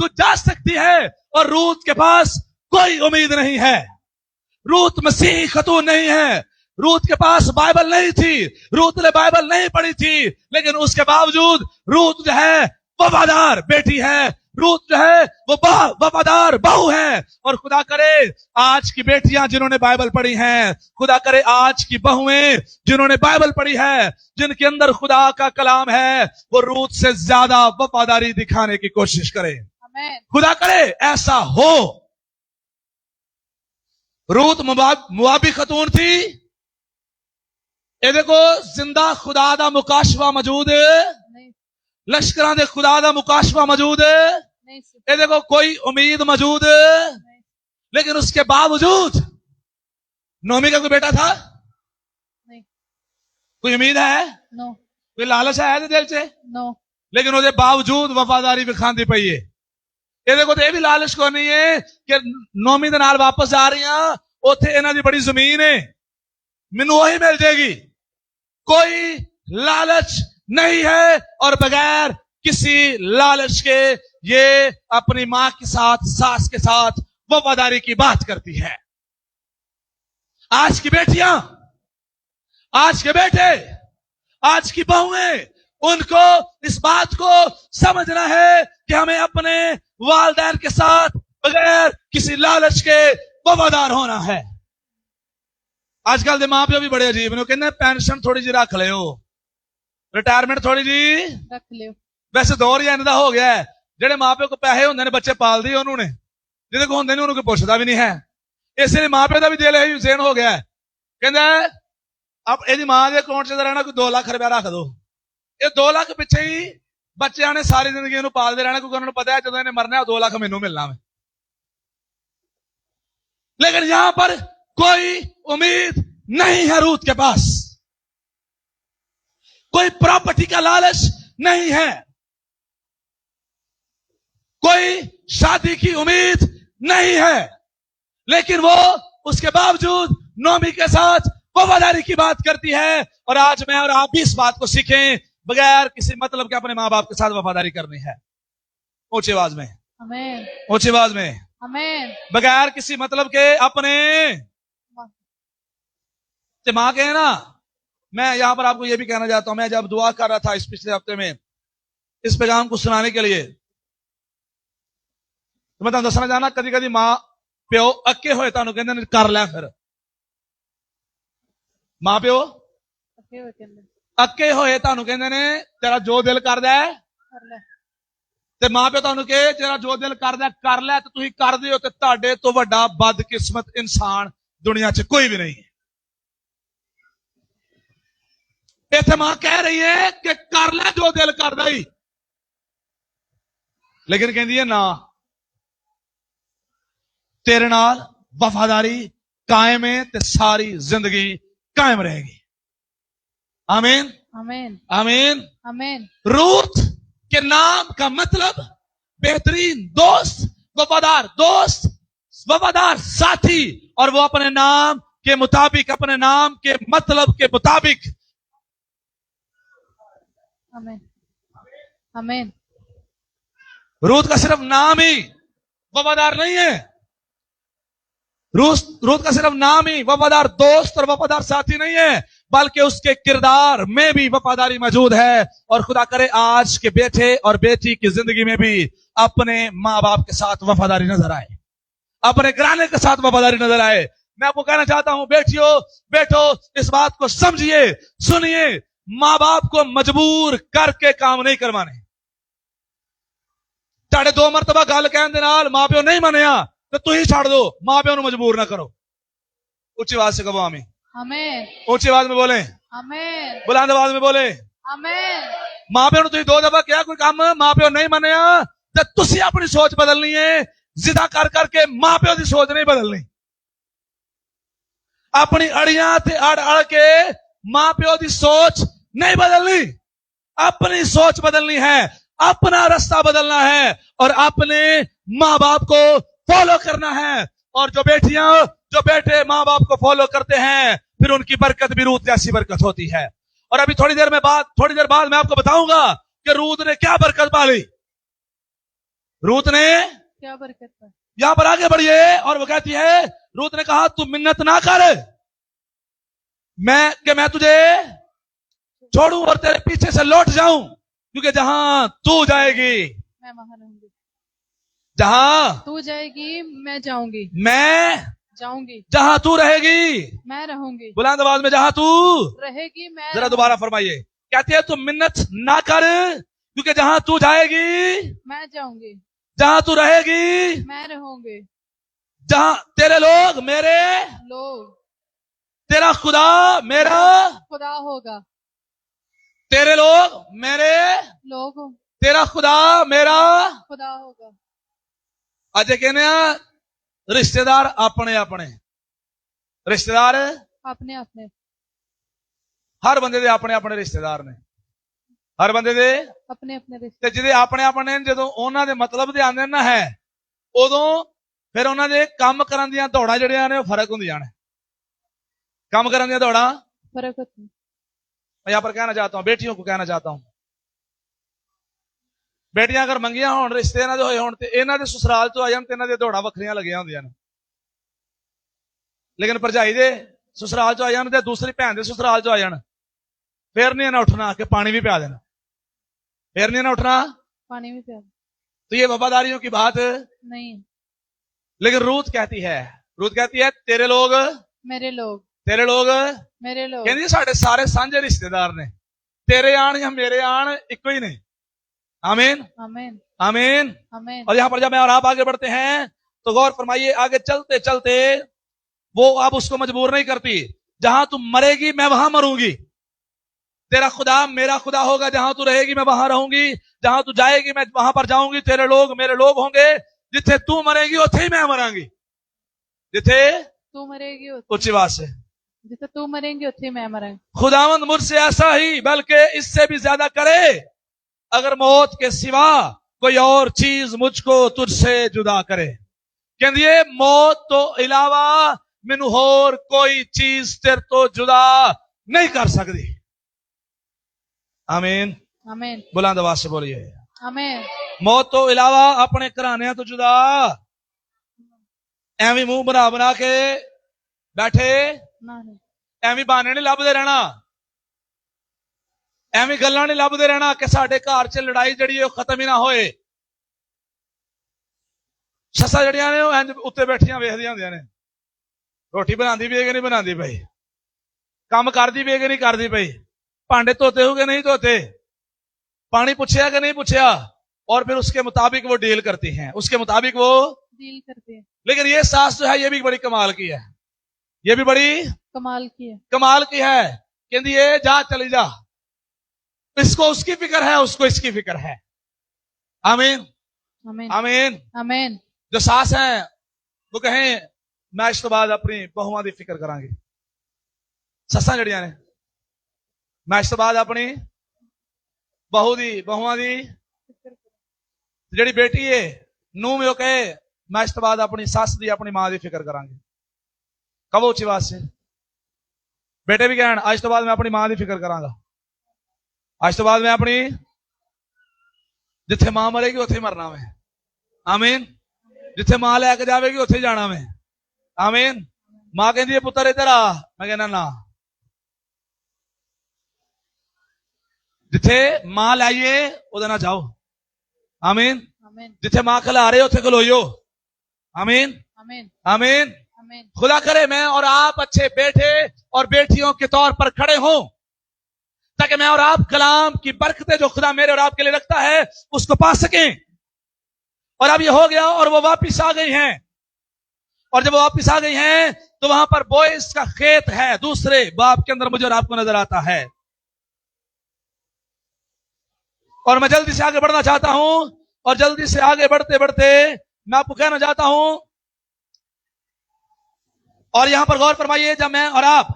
तू जा सकती है। और रूत के पास कोई उम्मीद नहीं है। रूत मसीही खतून नहीं है। रूत के पास बाइबल नहीं थी, रूत ने बाइबल नहीं पढ़ी थी, लेकिन उसके बावजूद रूत जो है वफादार बेटी है, रूत जो है वो वफादार बहू है। और खुदा करे आज की बेटियां जिन्होंने बाइबल पढ़ी हैं, खुदा करे आज की बहुएं जिन्होंने बाइबल पढ़ी है, जिनके अंदर खुदा का कलाम है, वो रूत से ज्यादा वफादारी दिखाने की कोशिश करें। खुदा करे ऐसा हो। रूत मुआबी खतून थी। ये देखो जिंदा खुदा दा मुकाशवा मौजूद है, लश्करां दे खुदा दा मुकाशवा मौजूद है, ये देखो कोई उम्मीद मौजूद है, लेकिन उसके बावजूद नोमी का कोई बेटा था नहीं, कोई उम्मीद है नो, कोई लालच है दिल से नो, लेकिन उसके बावजूद वफादारी विखांदी पई है। ये देखो तो ये भी लालच को नहीं है कि नोमी दे नाल वापस जा रही हैं, उथे इन्हां दी बड़ी जमीन है, मैनू वही मिल जाएगी। कोई लालच नहीं है और बगैर किसी लालच के ये अपनी मां के साथ, सास के साथ वफादारी की बात करती है। आज की बेटियां, आज के बेटे, आज की बहुएं, उनको इस बात को समझना है कि हमें अपने वालिदैन के साथ बगैर किसी लालच के वफादार होना है। आजकल के मां प्यो भी बड़े अजीब ने, कहते पेंशन थोड़ी जी रख लियो, रिटायरमेंट थोड़ी जी रख लियो। वैसे दौर ही इन्हां हो गया है, जेडे मां प्यो को पैसे होंदे ने बच्चे पाल दी उन्होंने, जिहदे को होंदे नहीं उन्होंने कोई पुछदा भी नहीं है। इसलिए मां प्यो का भी दिल यही ज़हन हो गया है, कहंदा अब यदि मां के अकाउंट च रहना कोई 2 लाख रुपया रख दो, ये 2 लाख पिछे ही बच्चों ने सारी जिंदगी इन्हों पालते रहना, क्योंकि उन्होंने पता है जो इन्हें मरना है 2 लाख मैनू मिलना है। लेकिन यहां पर कोई उम्मीद नहीं है रूत के पास, कोई प्रॉपर्टी का लालच नहीं है, कोई शादी की उम्मीद नहीं है, लेकिन वो उसके बावजूद नोमी के साथ वफादारी की बात करती है। और आज मैं और आप भी इस बात को सीखें, बगैर किसी मतलब के अपने मां बाप के साथ वफादारी करनी है। ऊंची आवाज में आमीन, ऊंची आवाज में आमीन। बगैर किसी मतलब के अपने मां के, है ना। मैं यहां पर आपको यह भी कहना चाहता हूं, मैं जब दुआ कर रहा था इस पिछले हफ्ते में इस पैगाम को सुनाने के लिए, तो मैं दसना चाहना, कदी कदी मां प्यो अक्के होए तानू कहंदे कर लै, फिर मां प्यो अक्के होए तानू कहंदे ने तेरा जो दिल करदा है ते मां प्यो तानू कहे तेरा जो दिल करदा कर लै, ते तुसीं करदे हो, ते तुहाडे तो वड्डा बदकिस्मत इंसान दुनिया च कोई भी नहीं है। इत्थे मां कह रही है कि कर लै जो दिल करदा ही, लेकिन कहंदी है ना, तेरे नाल वफादारी कायम है ते सारी जिंदगी कायम रहेगी। आमीन आमीन आमीन आमीन। रूत के नाम का मतलब बेहतरीन दोस्त, वफादार साथी, और वो अपने नाम के मुताबिक, अपने नाम के मतलब के मुताबिक। आमीन आमीन। रूत का सिर्फ नाम ही वफादार नहीं है, रूत का सिर्फ नाम ही वफादार दोस्त और वफादार साथी नहीं है, बल्कि उसके किरदार में भी वफादारी मौजूद है। और खुदा करे आज के बेटे और बेटी की जिंदगी में भी अपने मां बाप के साथ वफादारी नजर आए, अपने घराने के साथ वफादारी नजर आए। मैं आपको कहना चाहता हूं, बेटियों बेटो, इस बात को समझिए, सुनिए, मां बाप को मजबूर करके काम नहीं करवाने। तुहाडे 2 मरतबा गल कहने दे नाल मां प्यो नहीं मनिया तो तुम छड़ दो, मां प्यो मजबूर ना करो। उच्ची आवाज से कहो आमीन आमीन। ऊंची आवाज में बोले आमीन, बुलंद आवाज में बोले आमीन। मां प्यो तुम 2 दफा क्या कोई काम मां प्यो नहीं मनिया तो तुसी अपनी सोच बदलनी है। जिदा कर करके मां प्यो की सोच नहीं बदलनी, अपनी अड़ियां ते अड़ अड़ के मां प्यो की सोच नहीं बदलनी, अपनी सोच बदलनी है, अपना रास्ता बदलना है और अपने मां बाप को फॉलो करना है। और जो बेटियां, जो बेटे मां बाप को फॉलो करते हैं, फिर उनकी बरकत भी रूत जैसी बरकत होती है। और अभी थोड़ी देर बाद मैं आपको बताऊंगा कि रूत ने क्या बरकत पाली। रूत ने क्या बरकत पाई। यहां पर आगे बढ़िए और वो कहती है, रूत ने कहा तू मिन्नत ना कर, मैं तुझे छोड़ूं और तेरे पीछे से लौट जाऊं, क्योंकि जहां तू जाएगी मैं वहां रहूंगी, जहां तू जाएगी मैं जाऊंगी, मैं जाऊंगी, जहां तू रहेगी मैं रहूंगी, बुलंद आवाज में जहां तू रहेगी मैं जरा दोबारा फरमाइए। कहती है तू मिन्नत ना कर, क्योंकि जहां तू जाएगी मैं जाऊंगी, जहां तू रहेगी मैं रहूंगी, जहां तेरे लोग मेरे, लोग तेरा खुदा मेरा, खुदा होगा, तेरे लोग मेरे, लोग तेरा खुदा मेरा। खुदा होगा। अज कहने रिश्तेदार अपने अपने, रिश्तेदार अपने अपने, हर बंदे दे अपने अपने रिश्तेदार ने, हर बंदे दे अपने अपने रिश्ते, ते जिहदे अपने अपने ने जदों उन्हां दे मतलब दे आंदे ना है, उदों फिर उन्हां दे काम करन दियां दौड़ां जिहड़ियां ने फर्क हुंदियां ने, काम करन दियां दौड़ां। फर्क होता है। मैं यहां पर कहना चाहता हूं, बेटियों को कहना चाहता हूं, बेटियां अगर मंगियां होण, रिश्ते इन्हां दे होए होण ते इन्हां दे ससुराल चों आ जाण ते इन्हां दे दौड़ां वखरियां लगियां हुंदियां ने, लेकिन भरजाई दे ससुराल चों आ जाण ते दूसरी भैन दे ससुराल चों आ जाण, फिर नहीं इन्हें उठना कि पानी भी पिया देना, फिर नहीं इन्हें उठना पानी भी पिया, तो ये वफादारियों की बात नहीं। लेकिन रूत कहती है तेरे लोग मेरे लोग, तेरे लोग मेरे लोग, कहती साढ़े सारे सांझे रिश्तेदार ने, तेरे आन या मेरे आन इको ही ने। आमीन आमीन, आमीन आमीन। और यहां पर जब मैं और आप आगे बढ़ते हैं तो गौर फरमाइए, आगे चलते चलते वो अब उसको मजबूर नहीं करती, जहां तू मरेगी मैं वहां मरूंगी, तेरा खुदा मेरा खुदा होगा, जहां तू रहेगी मैं वहां रहूंगी, जहां तू जाएगी मैं वहां पर जाऊंगी, तेरे लोग मेरे लोग होंगे, जिथे तू मरेगी उथे ही मैं मरांगी, जिथे तू मरेगी उच्च आवाज से, जिथे तू मरेंगी उथे मैं मरांगी। खुदावंद मुझसे ऐसा ही बल्कि इससे भी ज्यादा करे, अगर मौत के सिवा कोई और चीज मुझको तुझसे जुदा करे। कहती है मौत तो इलावा मैनू होर कोई चीज तेरे तो जुदा नहीं कर सकती। आमीन आमीन, बुलंद आवाज से बोलिए आमीन। मौत तो इलावा अपने घराने तो जुदा एवं मुंह बना बना के बैठे, एवं बहाने नहीं लभदे रहना, एवं गल्लां नहीं लभदे रहना कि साडे घर च लड़ाई जिहड़ी है खत्म ही ना होए। सस्सां जिहड़ियां ने इंज उत्ते बैठियां वेखदियां हुंदियां ने, रोटी बनांदी पई कि नहीं बनांदी पई, काम करदी पई कि नहीं करदी पई, भांडे धोते हो कि नहीं धोते, पानी पूछया कि नहीं पूछया, और फिर उसके मुताबिक वो डील करती हैं, उसके मुताबिक वो डील करते हैं। लेकिन ये सास जो है ये भी बड़ी कमाल की है, ये भी बड़ी कमाल की है, कमाल की है। कहती है जा चली जा, इसको उसकी फिक्र है, उसको इसकी फिक्र है। आमीन आमीन, आमीन। आमीन। जो सास है वो कहें मैं इस तो बाद अपनी बहुआं की फिक्र करांगी, सस्सां जड़ियां ने मैं इस तो बाद अपनी बहू दी बहुआं दी, जड़ी बेटी है नूह में वो कहे मैं इस तो बाद अपनी सस दी अपनी मां की फिक्र करांगी। कहो उच्ची आवाज से, बेटे भी कहन आज तो बाद मैं अपनी मां की फिक्र करांगा, आज तो बाद मैं अपनी, जिथे मां मरेगी उथे मरना मैं। आमीन। जिथे मां लैके जाएगी उथे जाना मैं। आमीन। मां कहती है पुत्र इधर आ, मैं कहना ना, जिथे मां लाइए उधर ना जाओ। आमीन। जिथे मां खिला रहे उथे खलोइयो। आमीन आमीन, आमीन। आमीन। खुदा करे मैं और आप अच्छे बेटे और बेटियों के तौर पर खड़े हों, ताकि मैं और आप कलाम की बरकतें जो खुदा मेरे और आपके लिए रखता है उसको पा सकें। और अब ये हो गया और वो वापिस आ गई हैं, और जब वो वापिस आ गई हैं तो वहां पर बोइस का खेत है, दूसरे बाप के अंदर मुझे और आपको नजर आता है। और मैं जल्दी से आगे बढ़ना चाहता हूं, और जल्दी से आगे बढ़ते बढ़ते मैं आपको कहना चाहता हूं, और यहां पर गौर फरमाइए, जब मैं और आप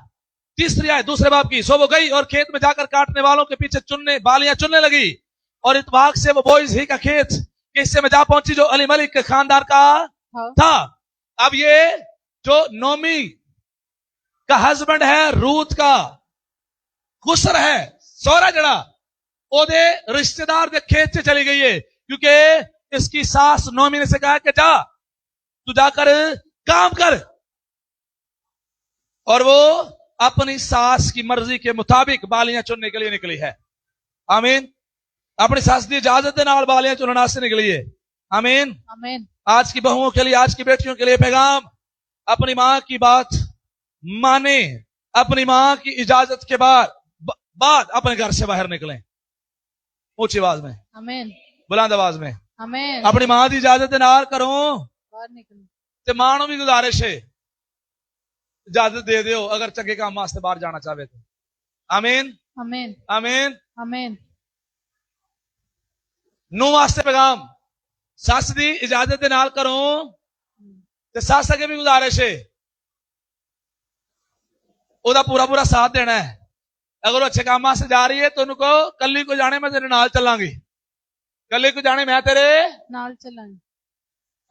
तीसरी आए दूसरे बाप की, सो वो गई और खेत में जाकर काटने वालों के पीछे बालियां चुनने लगी, और इत्तेफाक से वो बोइज ही का खेत के हिस्से में जा पहुंची जो अली मलिक के खानदार का था। अब ये जो नोमी का हस्बैंड है, रूत का खुसर है, सोहरा जड़ा ओदे रिश्तेदार दे खेत से चली गई है, क्योंकि इसकी सास नोमी ने से कहा कि जा तू जाकर काम कर, और वो अपनी सास की मर्जी के मुताबिक बालियां चुनने के लिए निकली है। आमीन। अपनी सास की इजाजत के नाल बालियां चुनने से निकली है। आमीन। आमीन। आज की बहुओं के लिए, आज की बेटियों के लिए पैगाम, अपनी मां की बात माने, अपनी मां की इजाजत के बाद अपने घर से बाहर निकलें। ऊंची आवाज में, आमीन। बुलंद आवाज में, आमीन। अपनी मां की इजाजत के नाल करो। बाहर निकलो ते मां नूं भी गुजारिश है, इजाजत दे दियो अगर चंगे काम वास्ते बाहर जाना चाहे तो। आमीन। आमीन। आमीन। आमीन। नूं वास्ते पैगाम, सस दी इजाजत दे नाल करो ते सस अगे भी गुजारिश है, ओदा पूरा पूरा साथ देना है। अगर वो अच्छे काम से जा रही है तो उनको कली को जाने मैं तेरे नाल चलांगी, कली को जाने मैं तेरे नाल चलाएं।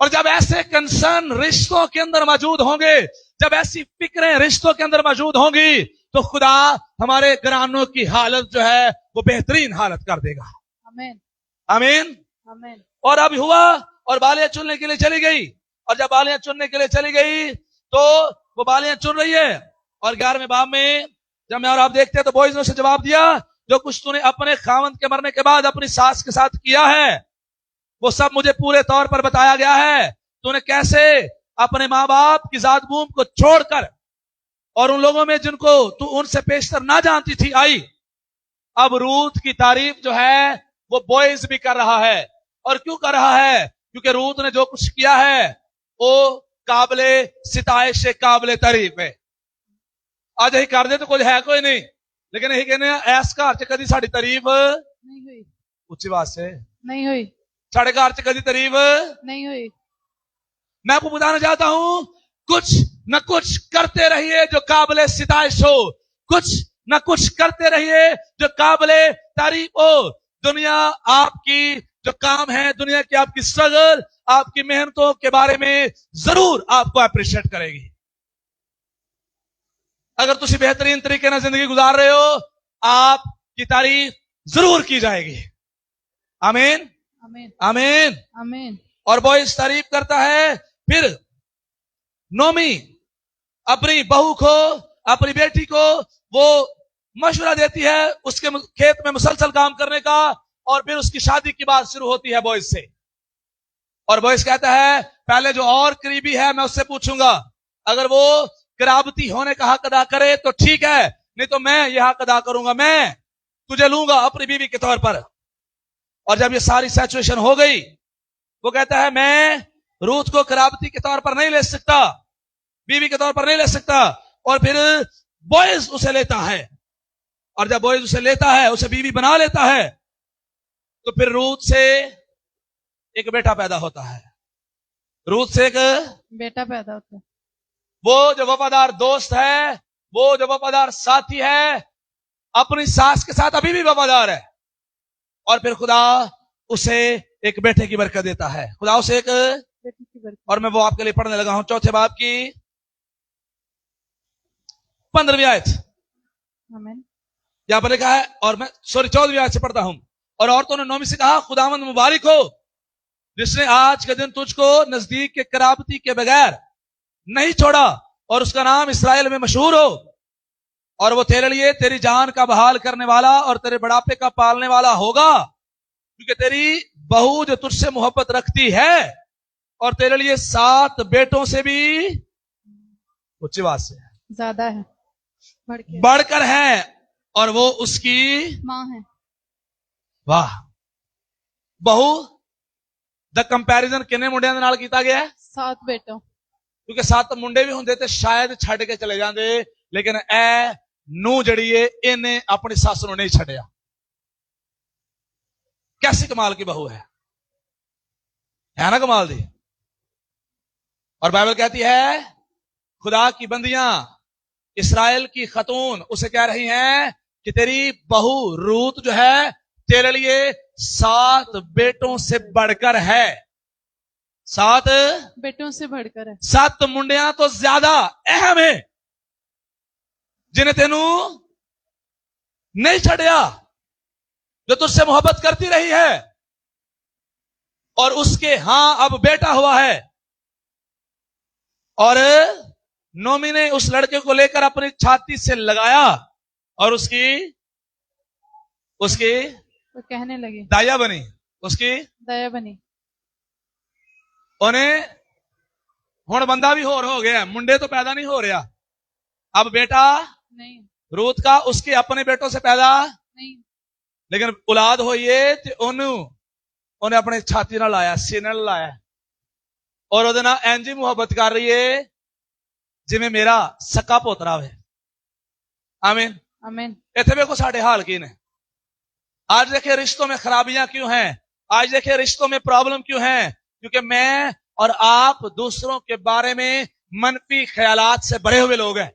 और जब ऐसे कंसर्न रिश्तों के अंदर मौजूद होंगे, जब ऐसी फिक्रें रिश्तों के अंदर मौजूद होंगी, तो खुदा हमारे घरानों की हालत जो है वो बेहतरीन हालत कर देगा। आमीन। आमीन। आमीन। और अब हुआ और बालियां चुनने के लिए चली गई, और जब बालियां चुनने के लिए चली गई तो वो बालियां चुन रही है। और 11वें बाब में जब मैं और आप देखते हैं तो बॉयज ने उसे जवाब दिया, जो कुछ तूने अपने खावंद के मरने के बाद अपनी सास के साथ किया है वो सब मुझे पूरे तौर पर बताया गया है। तूने कैसे अपने माँ बाप की जात बूम को छोड़कर और उन लोगों में जिनको तू उनसे पेशतर ना जानती थी आई। अब रूथ की तारीफ जो है वो बॉयज भी कर रहा है। और क्यों कर रहा है? क्योंकि रूथ ने जो कुछ किया है वो काबिले सिताइश काबिले तारीफ है। आज यही कर दे तो कुछ है कोई नहीं, लेकिन यही कहने ऐस घर च कदी साड़ी तारीफ नहीं हुई, उच्ची आवाज से नहीं हुई, साढ़े घर च कदी तारीफ नहीं हुई। मैं आपको बताना चाहता हूं, कुछ न कुछ करते रहिए जो काबिले सिताइश हो, कुछ न कुछ करते रहिए जो काबिले तारीफ हो। दुनिया आपकी जो काम है, दुनिया की आपकी स्ट्रगल, आपकी मेहनतों के बारे में जरूर आपको अप्रिशिएट करेगी। अगर तुम बेहतरीन तरीके से जिंदगी गुजार रहे हो, आपकी तारीफ जरूर की जाएगी। आमीन। आमीन। आमीन। आमीन। और बॉयज तारीफ करता है। फिर नोमी अपनी बहू को, अपनी बेटी को वो मशवरा देती है उसके खेत में मुसलसल काम करने का, और फिर उसकी शादी की बात शुरू होती है बॉयज से। और बॉयज कहता है पहले जो और करीबी है मैं उससे पूछूंगा, अगर वो कराबती होने का हक अदा करे तो ठीक है, नहीं तो मैं यह हक अदा करूंगा, मैं तुझे लूंगा अपनी बीवी के तौर पर। और जब ये सारी सिचुएशन हो गई, वो कहता है मैं रूथ को कराबती के तौर पर नहीं ले सकता, बीवी के तौर पर नहीं ले सकता। और फिर बॉयज उसे लेता है, और जब बॉयज उसे लेता है, उसे बीवी बना लेता है, तो फिर रूथ से एक बेटा पैदा होता है। रूथ से एक बेटा पैदा होता है। वो जो वफादार दोस्त है, वो जो वफादार साथी है, अपनी सास के साथ अभी भी वफादार है। और फिर खुदा उसे एक बेटे की बरकत देता है। खुदा उसे एक बेटी की बरकत। और मैं वो आपके लिए पढ़ने लगा हूं, चौथे बाब की 15वीं आयत। आमीन। यहां पर लिखा है, और मैं 14वीं आयत से पढ़ता हूं। और औरतों ने नोमी से कहा, खुदावंद मुबारक हो जिसने आज के दिन तुझको नजदीक के कराबती के बगैर नहीं छोड़ा, और उसका नाम इस्राएल में मशहूर हो, और वो तेरे लिए तेरी जान का बहाल करने वाला और तेरे बुढ़ापे का पालने वाला होगा, क्योंकि तेरी बहू जो तुझसे मोहब्बत रखती है और तेरे लिए 7 बेटों से भी उच्च आवाज से ज्यादा है, बढ़कर है, और वो उसकी मां है। वाह। बहू द कंपैरिजन किन्ने मुंडियां दे नाल कीता गया है? 7 बेटों। क्योंकि 7 मुंडे भी होंदे ते शायद छड़ के चले जाते, लेकिन ए नू जड़ी है इन्हें अपनी सस नूं नहीं छड़िया। कैसी कमाल की बहू है ना कमाल दी। और बाइबल कहती है खुदा की बंदियां इस्राएल की खतून उसे कह रही हैं कि तेरी बहू रूत जो है तेरे लिए 7 बेटों से बढ़कर है। 7 बेटों से बढ़कर है। 7 मुंडियां तो ज्यादा अहम है जिन्हें तेनू नहीं छड़िया, जो तुझसे मोहब्बत करती रही है। और उसके हाँ अब बेटा हुआ है। और नोमी ने उस लड़के को लेकर अपनी छाती से लगाया और उसकी वो कहने लगी, दाया बनी, उसकी दया बनी। उन्हें हुण बंदा भी होर हो गया, मुंडे तो पैदा नहीं हो रहा, अब बेटा नहीं, रूत का उसके अपने बेटों से पैदा नहीं, लेकिन औलाद होई है ते उन्हें अपने छाती नाल लाया, सीने नाल लाया और ਉਹਦੇ ਨਾਲ ਇੰਜ ਹੀ ਮੁਹੱਬਤ कर रही है जिवें मेरा सक्का पोतरा है। आमीन आमीन। इत्थे देखो साडे हाल की ने। आज देखिए रिश्तों में खराबियां क्यों हैं, आज देखिए रिश्तों में प्रॉब्लम क्यों है, क्योंकि मैं और आप दूसरों के बारे में मनफी ख्यालात से भरे हुए लोग हैं।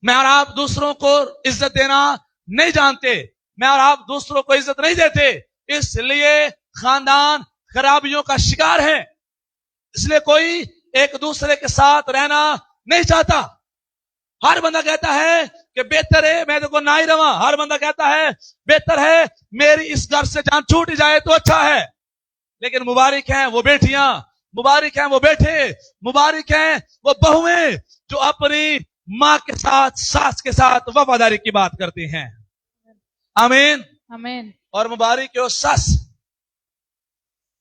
मैं और आप दूसरों को इज्जत देना नहीं जानते, मैं और आप दूसरों को इज्जत नहीं देते, इसलिए खानदान खराबियों का शिकार है। इसलिए कोई एक दूसरे के साथ रहना नहीं चाहता। हर बंदा कहता है कि बेहतर है मैं देखो ना ही रहा, हर बंदा कहता है बेहतर है मेरी इस घर से जान छूट जाए तो अच्छा है। लेकिन मुबारक हैं वो बेटियां, मुबारक हैं वो बेटे, मुबारक हैं वो बहुएं जो अपनी मां के साथ, सास के साथ वफादारी की बात करती हैं। आमीन आमीन। और मुबारक है वो सस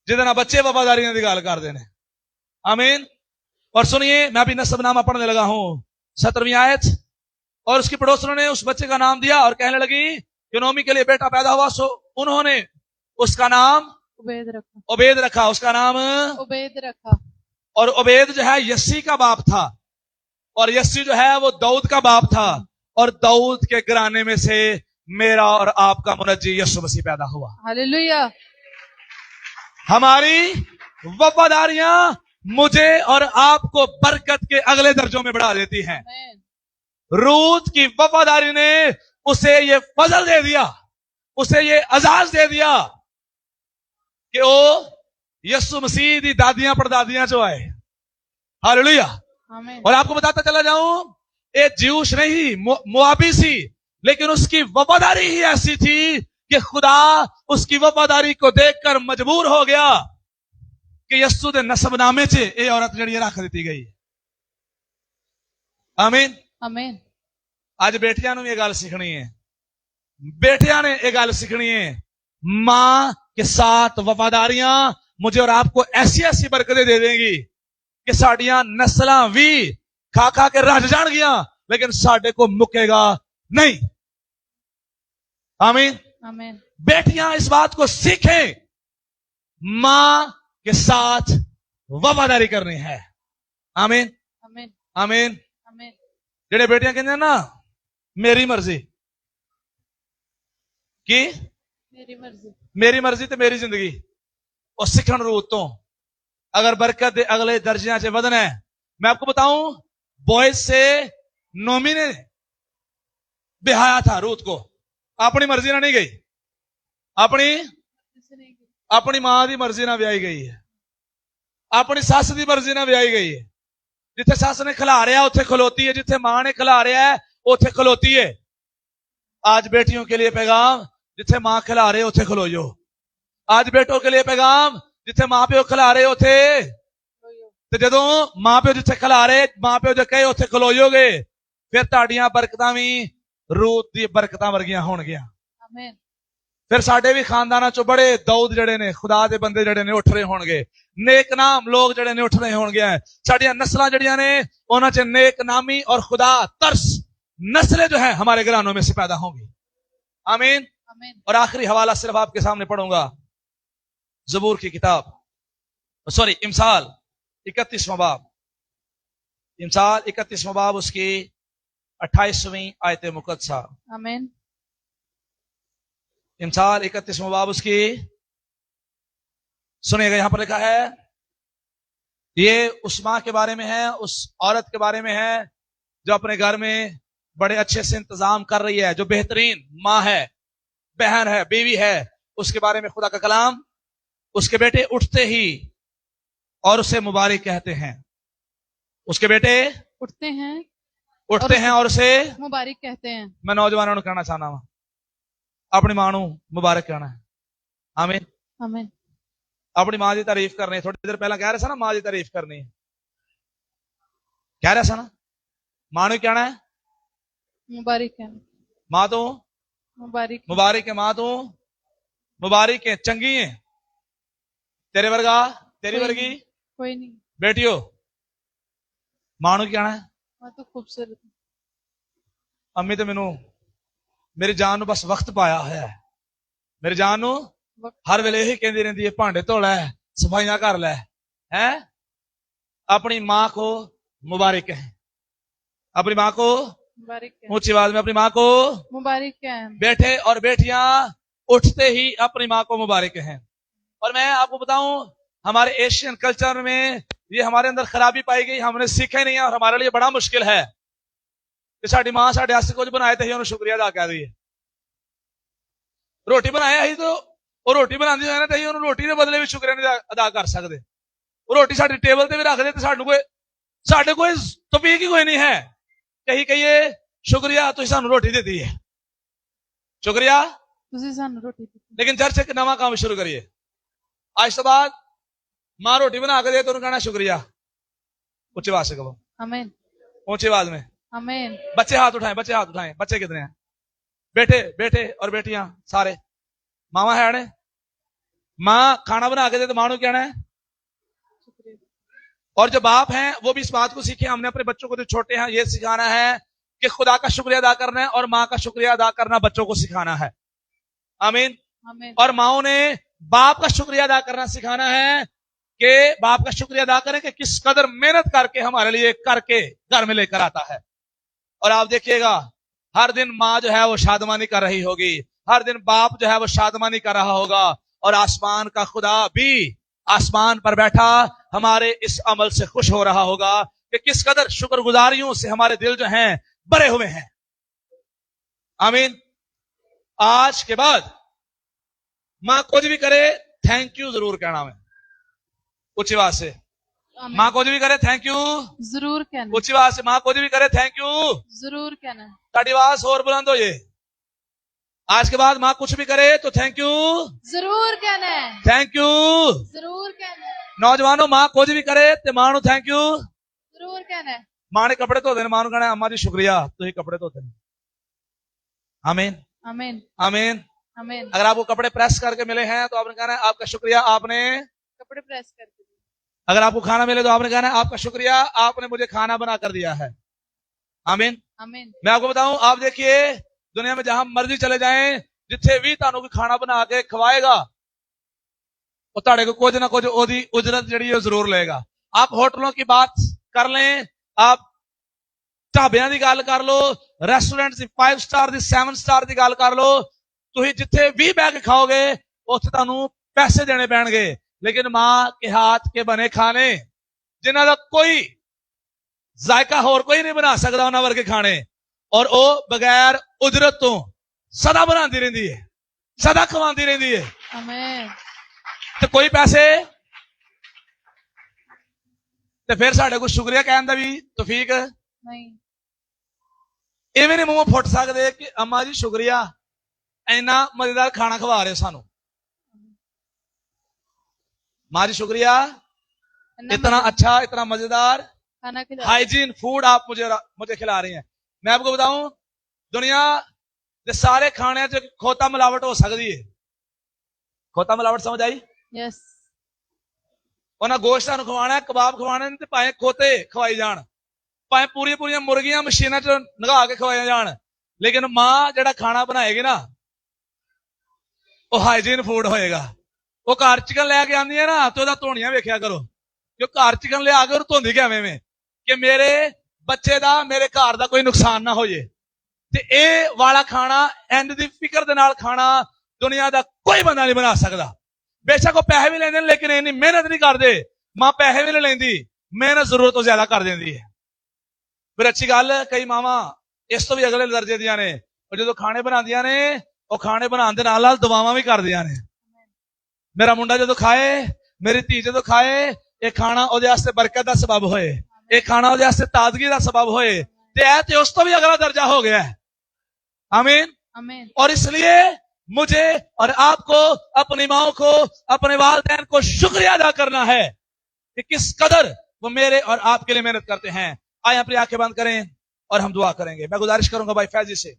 जिदे नाल बच्चे वफादारी की गल करते हैं। आमीन। और सुनिए मैं अभी नसबनामा पढ़ने लगा हूं, 17वीं आयत। और उसकी पड़ोसनों ने उस बच्चे का नाम दिया और कहने लगी कि नोमी के लिए बेटा पैदा हुआ, सो उन्होंने उसका नाम उबैद रखा, उसका नाम उबैद रखा। और उबैद जो है यस्सी का बाप था और यस्सी जो है वो दाऊद का बाप था और दाऊद के घराने में से मेरा और आपका मुनज्जी यीशु मसीह पैदा हुआ। हालेलुया। हमारी वफादारियां मुझे और आपको बरकत के अगले दर्जों में बढ़ा देती हैं। रूत की वफादारी ने उसे ये फजल दे दिया, उसे ये एजाज दे दिया कि वो यीशु मसीह दी दादियां परदादियां जो आए। हालेलुया। और आपको बताता चला जाऊं, ये ज्यूश नहीं मुआबी सी, लेकिन उसकी वफादारी ही ऐसी थी कि खुदा उसकी वफादारी को देखकर मजबूर हो गया कि यस्सु दे नसबनामे च ये औरत जड़ी रख दी गई। आमीन आमीन। आज बेटियां ने ये गल सीखनी है, बेटियां ने ये गल सीखनी है, मां के साथ वफादारियां मुझे और आपको ऐसी ऐसी बरकतें दे देंगी कि साडियां नस्लां भी खा खा के रज जाणगियां, लेकिन साडे को मुकेगा नहीं। आमीन आमीन। बेटियां इस बात को सीखें, मां के साथ वफादारी करनी है। आमीन आमीन। आमीन। आमीन। जेड़े बेटियां कहते हैं ना मेरी मर्जी की, मेरी मर्जी ते मेरी जिंदगी, और सीखण रूत तो अगर बरकत दे अगले दर्जियां से वधना है। मैं आपको बताऊं, बॉयज से नोमी ने बिहाया था रूत को, अपनी मर्जी ना नहीं गई, अपनी मां की मर्जी ना ब्याही गई है, अपनी सस की मर्जी ना ब्याही गई है। जिथे सस ने खिलारिया उथे खलोती है, जिथे मां ने खिलारिया है उथे खलोती है। आज बेटियों के लिए पैगाम, जिथे मां खिला रहे उथे खलो जो। आज बेटों के लिए पैगाम, जिथे मां प्यो खिला रहे उथे, ते जदों मां प्यो जिथे खिला रहे, मां प्यो जो कहे उथे खलोजोगे, फिर तुहाडियां बरकतां भी रूत दी बरकतां वर्गियां होणगियां। आमीन। फिर साडे भी खानदानां चों बड़े दाऊद जड़े ने, खुदा दे बंदे जड़े ने उठ रहे होणगे, नेक नाम लोग जड़े ने उठ रहे होणगे। साडियां नस्लां जड़ियां ने उन्हां च नेक नामी और खुदा तरस नस्लें जो है हमारे घरानों में से पैदा होंगी। आमीन। और आखिरी हवाला सिर्फ आपके सामने पढ़ूंगा, ज़बूर की किताब, सॉरी इमसाल 31वां बाब, इमसाल 31वां बाब उसकी 28वीं आयत मुकद्दसा। आमीन। इमसाल 31वां बाब उसकी, सुनिएगा, यहां पर लिखा है, ये उस मां के बारे में है, उस औरत के बारे में है जो अपने घर में बड़े अच्छे से इंतजाम कर रही है, जो बेहतरीन मां है, बहन है, बीवी है। उसके बारे में खुदा का कलाम, उसके बेटे उठते ही और उसे मुबारक कहते हैं, उसके बेटे उठते हैं और उसे मुबारक कहते हैं। मैं नौजवानों को कहना चाहना वा, अपनी मां नूं मुबारक कहना है। आमीन। आमीन। अपनी मां की तारीफ करनी। थोड़ी देर पहला कह रहे थे ना मां की तारीफ करनी, कह रहे थे ना मां ने कहना है मुबारक है, मां तो मुबारक है। मुबारक है, मां तो मुबारक है, चंगी है, तेरे वर्गा तेरी कोई वर्गी नहीं, कोई नहीं। बेटियो। मां ने कहना है मैं तो खूबसूरत हूँ। अम्मी तो मैनू मेरी जान नू बस वक्त पाया है, मेरी जान नू वक्त हर वेले यही कहती रहती है भांडे धो लै, सफाइयां कर लै, है। अपनी मां को मुबारक है, अपनी मां को मुबारक है, ऊंची आवाज में अपनी मां को। मुबारक है। बेटे और बेटियां उठते ही अपनी मां को मुबारक हैं। और मैं आपको बताऊं हमारे एशियन कल्चर में ये हमारे अंदर खराबी पाई गई, हमने सीखा ही नहीं है और हमारे लिए बड़ा मुश्किल है कि साड़ी मां साढ़े वास्ते कुछ बनाए थे उन्होंने शुक्रिया अदा कर दिए। रोटी बनाया ही तो वो रोटी बनाती है ना तो उन्होंने रोटी के बदले भी शुक्रिया नहीं अदा कर सकते। वो रोटी साड़ी टेबल ते भी रख दे तो साडे कोई तौफीक ही कोई नहीं है कहीं कहिए शुक्रिया तुसीं सानू रोटी दी है, शुक्रिया। तुसी सानू रोटी दी। लेकिन चर्च एक नवा काम शुरू करिए, आज तो बाद मां रोटी बना के दे तो कहना शुक्रिया, ऊंची आवाज से कहो आमीन, ऊंची आवाज में। आमीन। बच्चे हाथ उठाएं, बच्चे हाथ उठाएं। बच्चे कितने हैं? बेटे बेटे और बेटियां सारे मामा है ने। मां खाना बना के दे तो मां को कहना है शुक्रिया। और जो बाप हैं वो भी इस बात को सीखे, हमने अपने बच्चों को जो छोटे हैं ये सिखाना है कि खुदा का शुक्रिया अदा करना है और मां का शुक्रिया अदा करना बच्चों को सिखाना है। आमीन। आमीन। और माओ ने बाप का शुक्रिया अदा करना सिखाना है कि बाप का शुक्रिया अदा करें कि किस कदर मेहनत करके हमारे लिए करके घर में लेकर आता है। और आप देखिएगा हर दिन मां जो है वो शादमानी कर रही होगी, हर दिन बाप जो है वो शादमानी कर रहा होगा और आसमान का खुदा भी आसमान पर बैठा हमारे इस अमल से खुश हो रहा होगा कि किस कदर शुक्रगुजारियों से हमारे दिल जो हैं भरे हुए हैं। आमीन। आज के बाद मां कुछ भी करे थैंक यू जरूर कहना। मैं ऊंची आवाज से आमीन। मां कुछ भी करे थैंक यू जरूर कहना, ऊंची आवाज से मां कुछ भी करे थैंक यू जरूर कहना। ताड़ी आवाज और बुलंद हो जाए। आज के बाद मां कुछ भी करे तो थैंक यू जरूर कहना है, थैंक यू। जरूर कहना है, नौजवानों मां कुछ भी करे तो मां नू थैंक यू। जरूर कहना है। मां ने कपड़े धोते मां नू कहना अम्मा जी शुक्रिया तुम कपड़े धोते। आमीन आमीन, आमीन। आमीन। अगर आपको कपड़े प्रेस करके मिले हैं तो आपने कहना है आपका शुक्रिया, आपने कपड़े प्रेस कर दिए। अगर आपको खाना मिले तो आपने कहना है आपका शुक्रिया, आपने मुझे खाना बना कर दिया है। आमीन। आमीन। मैं आपको बताऊं आप देखिए दुनिया में जहां मर्जी चले जाएं जिथे भी तानू कोई खाना बना के खवाएगा वो ताड़े को कुछ ना कुछ ओदी उजरत जड़ी है जरूर लेगा। आप होटलों की बात कर लें, आप ढाबियां की गल कर लो, रेस्टोरेंट की 5 स्टार की 7 स्टार की गल कर लो, तुम जिथे भी बह के खाओगे उत्थे तानू पैसे देने पैणगे। लेकिन मां के हाथ के बने खाने जिन्हां दा कोई जायका होर कोई नहीं बना सकता उन्हां वर्गे खाने, और वो बगैर उजरत तो सदा बनाती रहिंदी है, सदा खवांदी रहिंदी है। आमीन। तो कोई पैसे तो फिर साढ़े को शुक्रिया कहने का भी तौफीक नहीं। इवें नहीं मूंह फुट सकते कि अम्मा जी शुक्रिया इन्ना मजेदार खाना खवा रहे हो सानू। मां जी शुक्रिया इतना अच्छा इतना मजेदार खाना खिला। हाइजीन फूड आप मुझे खिला रही हैं। मैं आपको बताऊं दुनिया के सारे खाने च खोता मिलावट हो सकती है। खोता मिलावट समझ आई? यस। उन्हें गोश्त सानू खवाना है, कबाब खवाने ते भाएं खोते खवाई जान, भाएं पूरी पूरी मुर्गियां मशीना च नगा के खवाई जान, लेकिन मां जेड़ा खाना बनाएगी ना वो हाइजीन फूड होएगा। वो घर चिकन लैके आंदी है ना तो धोनिया वेख्या करो कि घर चिकन लिया के धोंदी किवें में कि मेरे बच्चे दा मेरे घर दा कोई नुकसान ना हो जाए। ते ए वाला खाना एंड दी फिक्र दे नाल खाना दुनिया दा कोई बंदा नहीं बना सकता। बेशक वो पैसे भी लेंदे लेकिन इन्नी मेहनत नहीं करते। मां पैसे भी नहीं लेंदी, मेहनत जरूरत तो ज्यादा कर देंदी है। फिर अच्छी गल कई मावां इस तो भी अगले दर्जे दियां ने, जो खाने बनादियां ने वो खाने बनाने दे नाल दुआवां भी करदियां ने। मेरा मुंडा जो खाए, मेरी धी जो खाए, ये खाना ਉਹਦੇ वास्ते बरकत का सबब होए, ये खाना ਉਹਦੇ वास्ते ताजगी का सबब होए, ते उस तो भी अगला दर्जा हो गया है। आमीन। आमीन। और इसलिए मुझे और आपको, अपनी माओ को, अपने वालिदैन को शुक्रिया अदा करना है कि किस कदर वो मेरे और आपके लिए मेहनत करते हैं। आए अपनी आंखें बंद करें और हम दुआ करेंगे। मैं गुजारिश करूंगा भाई फैजी से